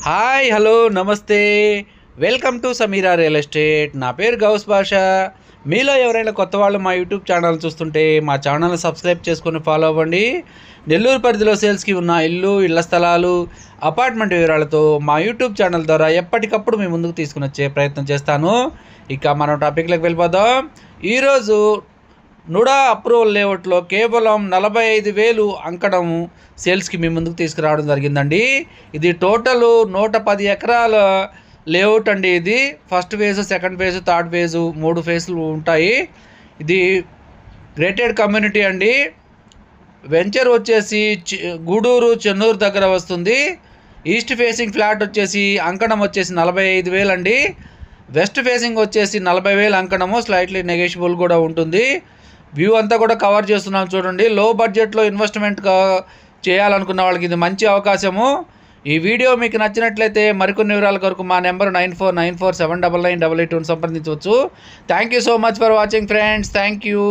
Hi hello నమస్తే. Welcome to Sameera real estate. నా పేరు గౌస్ బాషా. మీలో ఎవరైనా కొత్త వాళ్ళు మా యూట్యూబ్ ఛానల్ చూస్తుంటే మా ఛానల్ని సబ్స్క్రైబ్ చేసుకొని ఫాలో అవ్వండి. నెల్లూరు పరిధిలో సేల్స్కి ఉన్న ఇళ్ల స్థలాలు, అపార్ట్మెంట్ వివరాలతో మా యూట్యూబ్ ఛానల్ ద్వారా ఎప్పటికప్పుడు మీ ముందుకు తీసుకుని వచ్చే ప్రయత్నం చేస్తాను. ఇక మనం టాపిక్లోకి వెళ్ళిపోదాం. ఈరోజు నుడా అప్రూవల్ లేఅవుట్లో కేవలం 45,000 అంకణం సేల్స్కి మీ ముందుకు తీసుకురావడం జరిగిందండి. ఇది టోటల్ 110 ఎకరాల లేఅవుట్ అండి. ఇది first phase, second phase, third phase 3 ఫేజ్లు ఉంటాయి. ఇది గ్రేటెడ్ కమ్యూనిటీ అండి. వెంచర్ వచ్చేసి గూడూరు చెన్నూరు దగ్గర వస్తుంది. ఈస్ట్ ఫేసింగ్ ఫ్లాట్ వచ్చేసి అంకణం వచ్చేసి 45,000 అండి. వెస్ట్ ఫేసింగ్ వచ్చేసి 40,000 అంకణము, స్లైట్లీ నెగోషియబుల్ కూడా ఉంటుంది. వ్యూ అంతా కూడా కవర్ చేస్తున్నాం చూడండి. లో బడ్జెట్లో ఇన్వెస్ట్మెంట్ చేయాలనుకున్న వాళ్ళకి ఇది మంచి అవకాశము. ఈ వీడియో మీకు నచ్చినట్లయితే మరికొన్ని వివరాల కొరకు మా నెంబర్ 9494799988 సంప్రదించవచ్చు. Thank you so much for watching friends. Thank you.